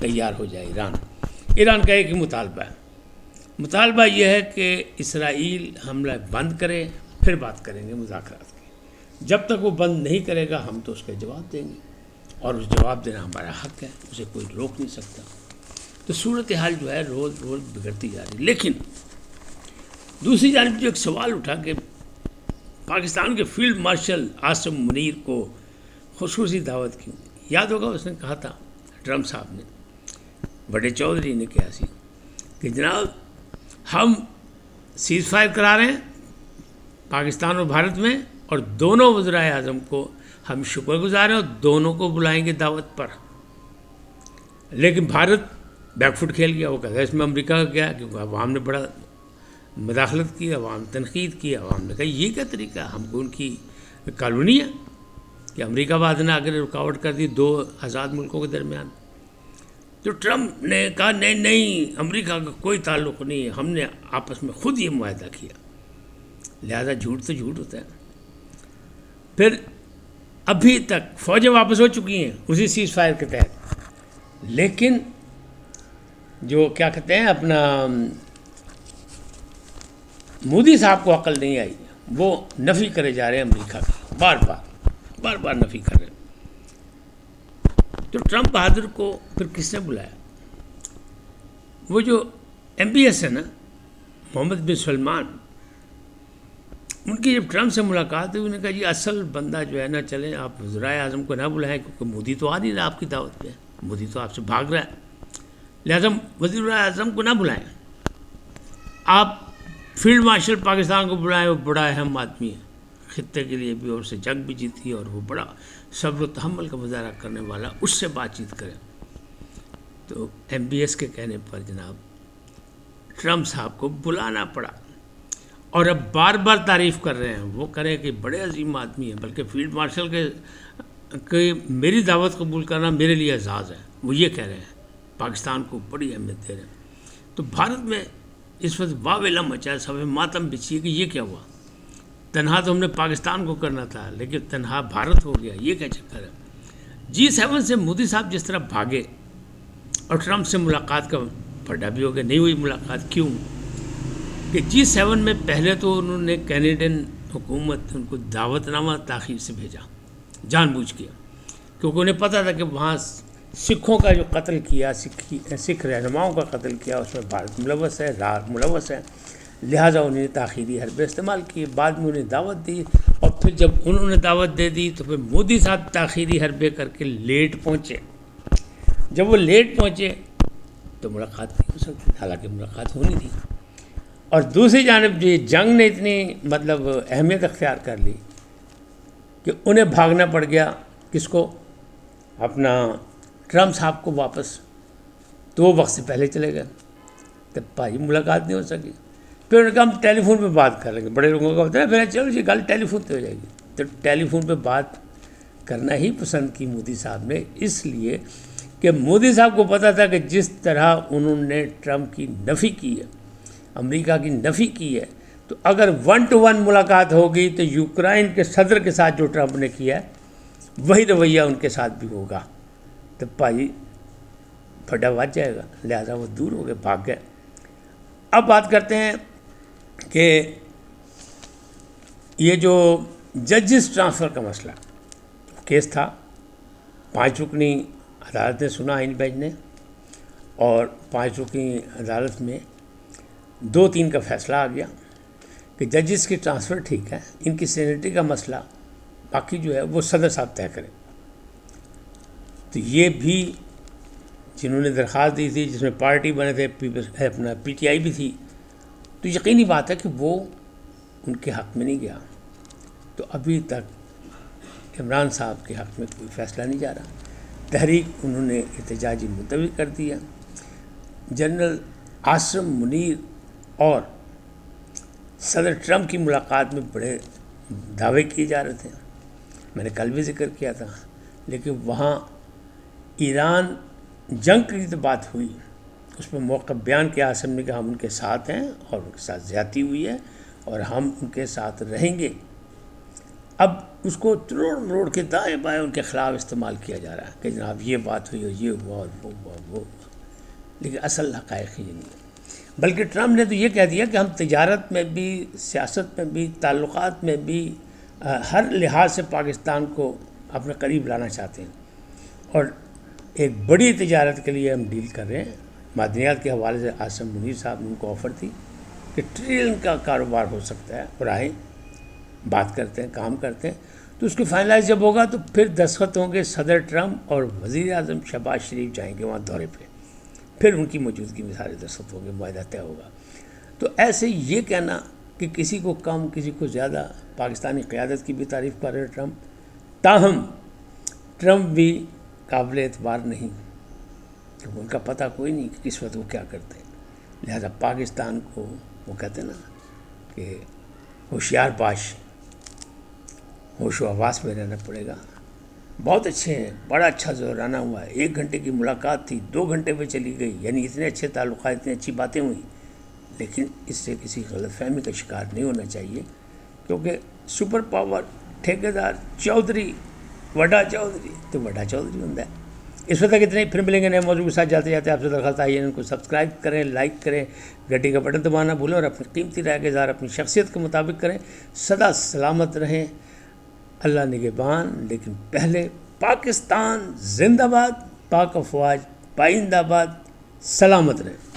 تیار ہو جائے ایران کا ایک ہی مطالبہ یہ ہے کہ اسرائیل حملہ بند کرے، پھر بات کریں گے مذاکرات کی۔ جب تک وہ بند نہیں کرے گا ہم تو اس کا جواب دیں گے، اور اس جواب دینا ہمارا حق ہے، اسے کوئی روک نہیں سکتا۔ تو صورتحال جو ہے روز روز بگڑتی جا رہی۔ لیکن دوسری جانب جو ایک سوال اٹھا کہ پاکستان کے فیلڈ مارشل عاصم منیر کو خصوصی دعوت کیوں، یاد ہوگا اس نے کہا تھا، ٹرمپ صاحب نے، بڑے چودھری نے کہا سی کہ جناب ہم سیز فائر کرا رہے ہیں پاکستان اور بھارت میں، اور دونوں وزرائے اعظم کو ہم شکر گزار ہیں اور دونوں کو بلائیں گے دعوت پر۔ لیکن بھارت بیک فٹ کھیل گیا، وہ کہتا ہے اس میں امریکہ کا کیا، کیونکہ عوام نے بڑا مداخلت کی، عوام تنقید کی، عوام نے کہا یہ کیا طریقہ، ہم کو ان کی کالونی ہے کہ امریکہ بعد نے آگر رکاوٹ کر دی دو آزاد ملکوں کے درمیان۔ تو ٹرمپ نے کہا نہیں امریکہ کا کوئی تعلق نہیں ہے، ہم نے آپس میں خود یہ معاہدہ کیا، لہذا جھوٹ تو جھوٹ ہوتا ہے۔ پھر ابھی تک فوجیں واپس ہو چکی ہیں اسی سیز فائر کے تحت، لیکن جو کیا کہتے ہیں اپنا مودی صاحب کو عقل نہیں آئی، وہ نفی کرے جا رہے ہیں امریکہ کی، بار بار نفی کر رہے ہیں۔ تو ٹرمپ بہادر کو پھر کس نے بلایا؟ وہ جو MBS ہے نا، محمد بن سلمان، ان کی جب ٹرمپ سے ملاقات ہوئی، انہوں نے کہا جی اصل بندہ جو ہے نا، چلیں آپ وزرائے اعظم کو نہ بلائیں کیونکہ مودی تو آ نہیں رہا آپ کی دعوت پہ، مودی تو آپ سے بھاگ رہا ہے، لہٰذا وزیر اعظم کو نہ بلائیں، آپ فیلڈ مارشل پاکستان کو بلائیں، وہ بڑا اہم آدمی ہے خطے کے لیے بھی، اور اسے جنگ بھی جیتی، اور وہ بڑا صبر و تحمل کا مظاہرہ کرنے والا، اس سے بات چیت کریں۔ تو MBS کے کہنے پر جناب ٹرمپ صاحب کو بلانا پڑا، اور اب بار بار تعریف کر رہے ہیں، وہ کریں کہ بڑے عظیم آدمی ہیں، بلکہ فیلڈ مارشل کے میری دعوت قبول کرنا میرے لیے اعزاز ہے، وہ یہ کہہ رہے ہیں، پاکستان کو بڑی اہمیت دے رہے ہیں۔ تو بھارت میں اس وقت واویلا مچا ہے، سب ماتم بچھی کہ یہ کیا ہوا، تنہا تو ہم نے پاکستان کو کرنا تھا لیکن تنہا بھارت ہو گیا، یہ کیا چکر ہے۔ G7 سے مودی صاحب جس طرح بھاگے اور ٹرمپ سے ملاقات کا پھڈا بھی ہو گیا، نہیں ہوئی ملاقات، کیوں کہ G7 میں پہلے تو انہوں نے کینیڈین حکومت ان کو دعوت نامہ تاخیر سے بھیجا، جان بوجھ کے، کیونکہ انہیں پتہ تھا کہ وہاں سکھوں کا جو قتل کیا، سکھ رہنماؤں کا قتل کیا، اس میں بھارت ملوث ہے، لہٰذا انہوں نے تاخیری حربے استعمال کی، بعد میں انہیں دعوت دی، اور پھر جب انہوں نے دعوت دے دی تو پھر مودی صاحب تاخیری حربے کر کے لیٹ پہنچے۔ جب وہ لیٹ پہنچے تو ملاقات نہیں ہو سکتی، حالانکہ ملاقات ہونی تھی۔ اور دوسری جانب یہ جنگ نے اتنی اہمیت اختیار کر لی کہ انہیں بھاگنا پڑ گیا، کس کو؟ اپنا ٹرمپ صاحب کو واپس، تو وہ وقت سے پہلے چلے گئے، تب بھائی ملاقات نہیں ہو سکی۔ پھر انہوں نے کہا ہم ٹیلی فون پہ بات کر لیں گے، بڑے لوگوں کا ہوتا ہے، پھر چلو جی گل ٹیلی فون پہ ہو جائے گی۔ تو ٹیلی فون پہ بات کرنا ہی پسند کی مودی صاحب نے، اس لیے کہ مودی صاحب کو پتہ تھا کہ جس طرح انہوں نے ٹرمپ کی نفی کی ہے، امریکہ کی نفی کی ہے، تو اگر 1 to 1 ملاقات ہوگی تو یوکرائن کے صدر کے ساتھ جو ٹرمپ نے کیا ہے وہی رویہ ان کے ساتھ بھی ہوگا، تو بھائی پھڈا بچ جائے گا، لہٰذا وہ دور ہو گئے، بھاگ گئے۔ اب بات کرتے ہیں کہ یہ جو ججز ٹرانسفر کا مسئلہ کیس تھا، 5 رکنی عدالت نے سنا، آئین بینچ نے، اور 5 رکنی عدالت میں 2-3 کا فیصلہ آ گیا کہ ججز کی ٹرانسفر ٹھیک ہے، ان کی سینیٹری کا مسئلہ باقی جو ہے وہ صدر صاحب طے کریں۔ تو یہ بھی جنہوں نے درخواست دی تھی، جس میں پارٹی بنے تھے، اپنا PTI بھی تھی، تو یقینی بات ہے کہ وہ ان کے حق میں نہیں گیا۔ تو ابھی تک عمران صاحب کے حق میں کوئی فیصلہ نہیں جا رہا، تحریک انہوں نے احتجاجی ملتوی کر دیا۔ جنرل عاصم منیر اور صدر ٹرمپ کی ملاقات میں بڑے دعوے کیے جا رہے تھے، میں نے کل بھی ذکر کیا تھا، لیکن وہاں ایران جنگ کی تو بات ہوئی، اس میں موقع بیان کیا عاصم نے کہ ہم ان کے ساتھ ہیں اور ان کے ساتھ زیادتی ہوئی ہے اور ہم ان کے ساتھ رہیں گے۔ اب اس کو تروڑ مروڑ کے دائیں بائیں ان کے خلاف استعمال کیا جا رہا ہے کہ جناب یہ بات ہوئی اور یہ ہوا اور وہ ہوا وہ، لیکن اصل حقائق یہ نہیں ہے۔ بلکہ ٹرمپ نے تو یہ کہہ دیا کہ ہم تجارت میں بھی، سیاست میں بھی، تعلقات میں بھی ہر لحاظ سے پاکستان کو اپنے قریب لانا چاہتے ہیں، اور ایک بڑی تجارت کے لیے ہم ڈیل کر رہے ہیں۔ معدنیات کے حوالے سے عاصم منیر صاحب نے ان کو آفر تھی کہ ٹریلین کا کاروبار ہو سکتا ہے، اور آئیں بات کرتے ہیں، کام کرتے ہیں، تو اس کی فائنلائز جب ہوگا تو پھر دستخط ہوں گے صدر ٹرمپ اور وزیر اعظم شہباز شریف جائیں گے وہاں دورے پہ، پھر ان کی موجودگی میں سارے دستخط ہوں گے، معاہدہ طے ہوگا۔ تو ایسے یہ کہنا کہ کسی کو کم کسی کو زیادہ، پاکستانی قیادت کی بھی تعریف کر رہے ٹرمپ، تاہم ٹرمپ بھی قابل اعتبار نہیں، کیونکہ ان کا پتہ کوئی نہیں کہ کس وقت وہ کیا کرتے ہیں۔ لہذا پاکستان کو وہ کہتے ہیں نا کہ ہوشیار باش، ہوش و حواس میں رہنا پڑے گا۔ بہت اچھے ہیں، بڑا اچھا زورانہ ہوا ہے، 1 گھنٹے کی ملاقات تھی، 2 گھنٹے میں چلی گئی، یعنی اتنے اچھے تعلقات، اتنی اچھی باتیں ہوئیں، لیکن اس سے کسی غلط فہمی کا شکار نہیں ہونا چاہیے، کیونکہ سپر پاور ٹھیکیدار چودھری وڈا چودھری تو وڈا چودھری ہوتا ہے۔ اس وقت تک اتنے ہی، پھر ملیں گے نئے موضوع کے ساتھ۔ جاتے جاتے آپ سے درخواست آئی ہے ان کو سبسکرائب کریں، لائک کریں، گھنٹی کا بٹن دبانا بھولیں، اور اپنی قیمتی رائے کا اظہار اپنی شخصیت کے مطابق کریں۔ سدا سلامت رہیں، اللہ نگہبان۔ لیکن پہلے پاکستان زندہ باد، پاک افواج پائندہ باد، سلامت رہیں۔